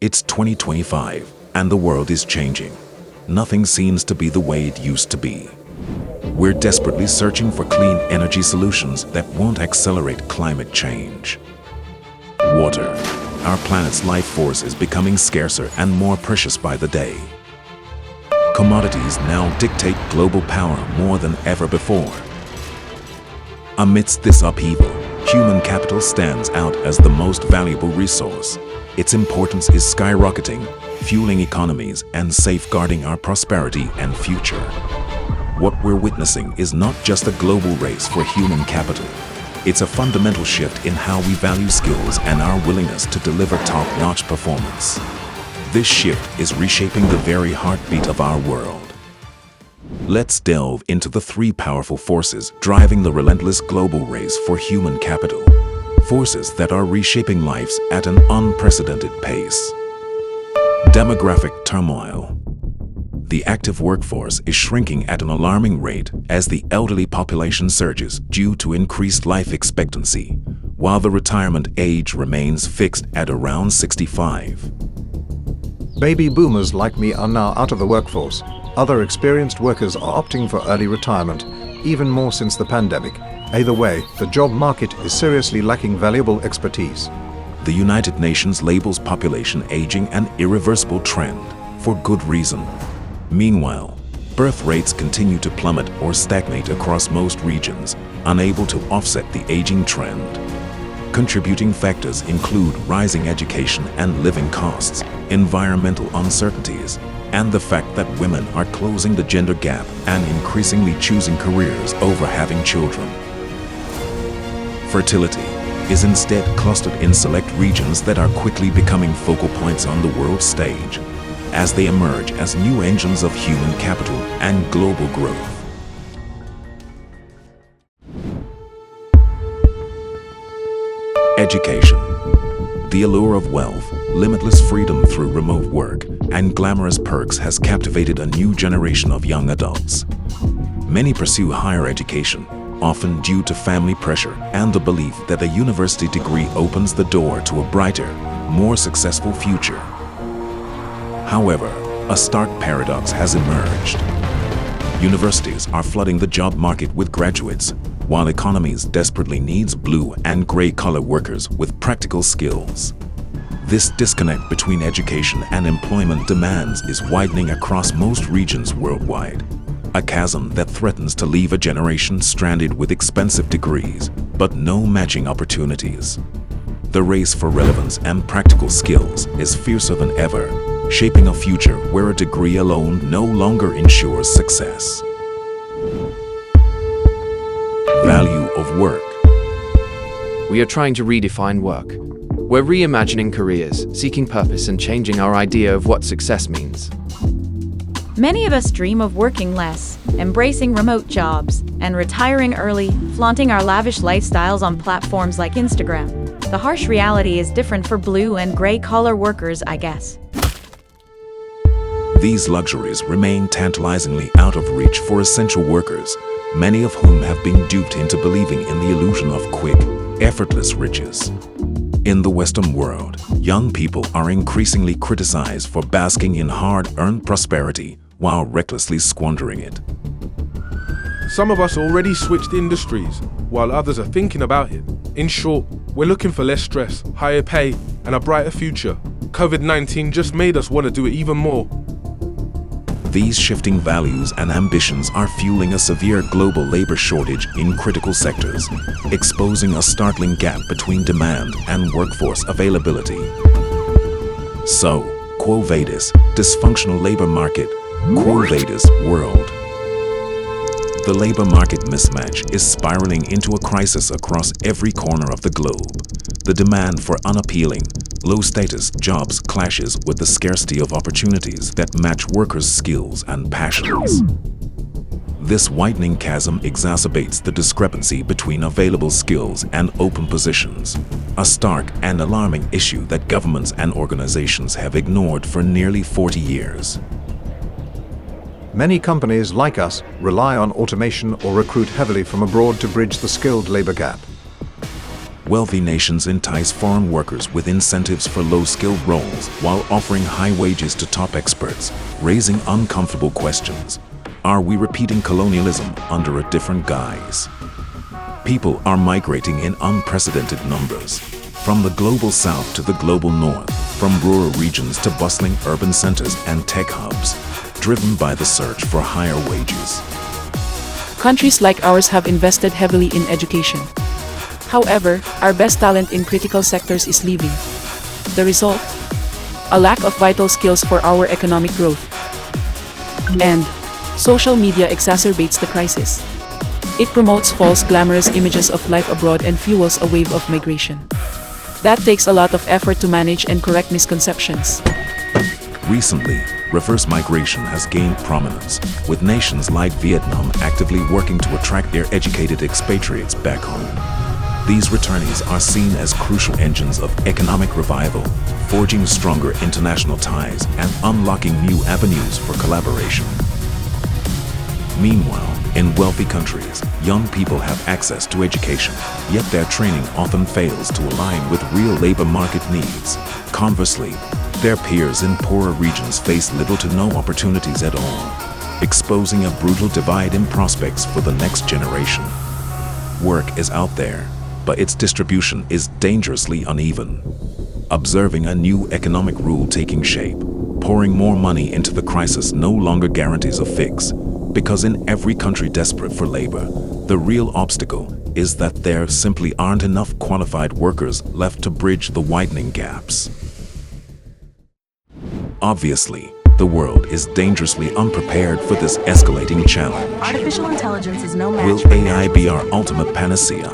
It's 2025, and the world is changing. Nothing seems to be the way it used to be. We're desperately searching for clean energy solutions that won't accelerate climate change. Water, our planet's life force, is becoming scarcer and more precious by the day. Commodities now dictate global power more than ever before. Amidst this upheaval, human capital stands out as the most valuable resource. Its importance is skyrocketing, fueling economies and safeguarding our prosperity and future. What we're witnessing is not just a global race for human capital. It's a fundamental shift in how we value skills and our willingness to deliver top-notch performance. This shift is reshaping the very heartbeat of our world. Let's delve into the three powerful forces driving the relentless global race for human capital. Forces that are reshaping lives at an unprecedented pace. Demographic turmoil. The active workforce is shrinking at an alarming rate as the elderly population surges due to increased life expectancy, while the retirement age remains fixed at around 65. Baby boomers like me are now out of the workforce. Other experienced workers are opting for early retirement, even more since the pandemic. Either way, the job market is seriously lacking valuable expertise. The United Nations labels population aging an irreversible trend, for good reason. Meanwhile, birth rates continue to plummet or stagnate across most regions, unable to offset the aging trend. Contributing factors include rising education and living costs, environmental uncertainties, and the fact that women are closing the gender gap and increasingly choosing careers over having children. Fertility is instead clustered in select regions that are quickly becoming focal points on the world stage, as they emerge as new engines of human capital and global growth. Education. The allure of wealth, limitless freedom through remote work, and glamorous perks has captivated a new generation of young adults. Many pursue higher education, often due to family pressure and the belief that a university degree opens the door to a brighter, more successful future. However, a stark paradox has emerged. Universities are flooding the job market with graduates, while economies desperately needs blue and gray-collar workers with practical skills. This disconnect between education and employment demands is widening across most regions worldwide, a chasm that threatens to leave a generation stranded with expensive degrees, but no matching opportunities. The race for relevance and practical skills is fiercer than ever, shaping a future where a degree alone no longer ensures success. Value of work. We are trying to redefine work. We're reimagining careers, seeking purpose, and changing our idea of what success means. Many of us dream of working less, embracing remote jobs, and retiring early, flaunting our lavish lifestyles on platforms like Instagram. The harsh reality is different for blue and gray-collar workers, I guess. These luxuries remain tantalizingly out of reach for essential workers, many of whom have been duped into believing in the illusion of quick, effortless riches. In the Western world, young people are increasingly criticized for basking in hard-earned prosperity while recklessly squandering it. Some of us already switched industries, while others are thinking about it. In short, we're looking for less stress, higher pay, and a brighter future. COVID-19 just made us want to do it even more. These shifting values and ambitions are fueling a severe global labor shortage in critical sectors, exposing a startling gap between demand and workforce availability. So, quo vadis, dysfunctional labor market, quo vadis, world. The labor market mismatch is spiraling into a crisis across every corner of the globe. The demand for unappealing, low-status jobs clashes with the scarcity of opportunities that match workers' skills and passions. This widening chasm exacerbates the discrepancy between available skills and open positions, a stark and alarming issue that governments and organizations have ignored for nearly 40 years. Many companies like us rely on automation or recruit heavily from abroad to bridge the skilled labor gap. Wealthy nations entice foreign workers with incentives for low-skilled roles while offering high wages to top experts, raising uncomfortable questions. Are we repeating colonialism under a different guise? People are migrating in unprecedented numbers, from the global south to the global north, from rural regions to bustling urban centers and tech hubs, driven by the search for higher wages. Countries like ours have invested heavily in education. However, our best talent in critical sectors is leaving. The result? A lack of vital skills for our economic growth. And social media exacerbates the crisis. It promotes false, glamorous images of life abroad and fuels a wave of migration. That takes a lot of effort to manage and correct misconceptions. Recently, reverse migration has gained prominence, with nations like Vietnam actively working to attract their educated expatriates back home. These returnees are seen as crucial engines of economic revival, forging stronger international ties and unlocking new avenues for collaboration. Meanwhile, in wealthy countries, young people have access to education, yet their training often fails to align with real labor market needs. Conversely, their peers in poorer regions face little to no opportunities at all, exposing a brutal divide in prospects for the next generation. Work is out there, but its distribution is dangerously uneven. Observing a new economic rule taking shape, pouring more money into the crisis no longer guarantees a fix, because in every country desperate for labor, the real obstacle is that there simply aren't enough qualified workers left to bridge the widening gaps. Obviously, the world is dangerously unprepared for this escalating challenge. Artificial intelligence is no match Will for AI be our ultimate panacea?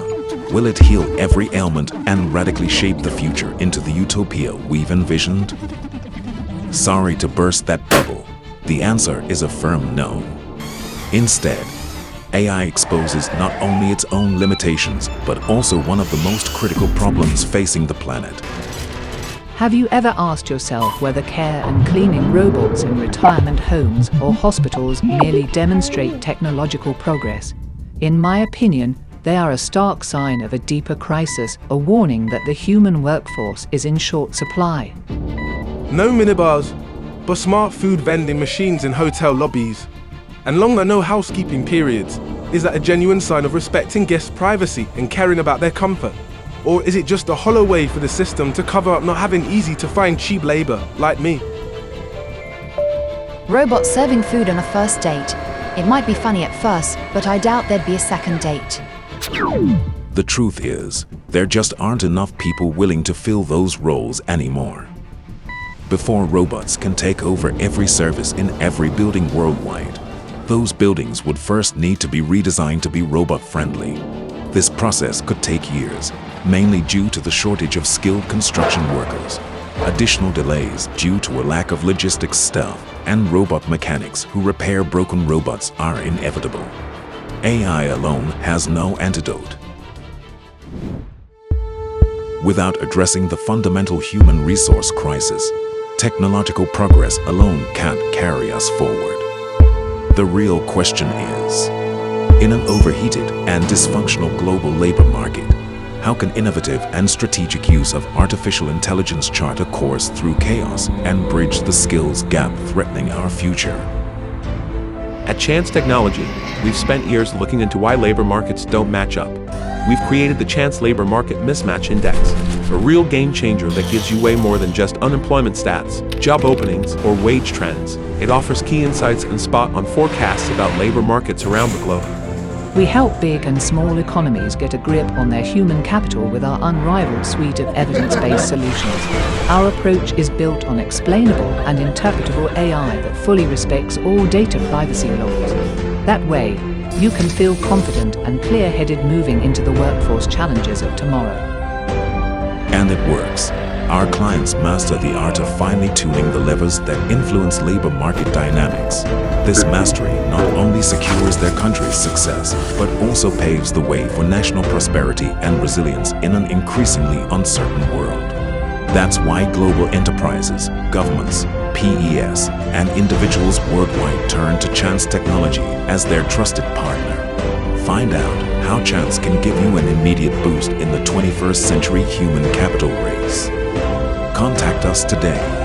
Will it heal every ailment and radically shape the future into the utopia we've envisioned? Sorry to burst that bubble. The answer is a firm no. Instead, AI exposes not only its own limitations, but also one of the most critical problems facing the planet. Have you ever asked yourself whether care and cleaning robots in retirement homes or hospitals merely demonstrate technological progress? In my opinion, they are a stark sign of a deeper crisis, a warning that the human workforce is in short supply. No minibars, but smart food vending machines in hotel lobbies, and longer no housekeeping periods. Is that a genuine sign of respecting guests' privacy and caring about their comfort? Or is it just a hollow way for the system to cover up not having easy to find cheap labor like me? Robots serving food on a first date. It might be funny at first, but I doubt there'd be a second date. The truth is, there just aren't enough people willing to fill those roles anymore. Before robots can take over every service in every building worldwide, those buildings would first need to be redesigned to be robot-friendly. This process could take years, mainly due to the shortage of skilled construction workers. Additional delays due to a lack of logistics staff and robot mechanics who repair broken robots are inevitable. AI alone has no antidote. Without addressing the fundamental human resource crisis, technological progress alone can't carry us forward. The real question is, in an overheated and dysfunctional global labor market, how can innovative and strategic use of artificial intelligence chart a course through chaos and bridge the skills gap threatening our future? At JANZZ.technology, we've spent years looking into why labor markets don't match up. We've created the JANZZ Labor Market Mismatch Index, a real game changer that gives you way more than just unemployment stats, job openings, or wage trends. It offers key insights and spot on forecasts about labor markets around the globe. We help big and small economies get a grip on their human capital with our unrivaled suite of evidence-based solutions. Our approach is built on explainable and interpretable AI that fully respects all data privacy laws. That way, you can feel confident and clear-headed moving into the workforce challenges of tomorrow. And it works. Our clients master the art of finely tuning the levers that influence labor market dynamics. This mastery not only secures their country's success, but also paves the way for national prosperity and resilience in an increasingly uncertain world. That's why global enterprises, governments, PES, and individuals worldwide turn to JANZZ.technology as their trusted partner. Find out how JANZZ can give you an immediate boost in the 21st century human capital race. Contact us today.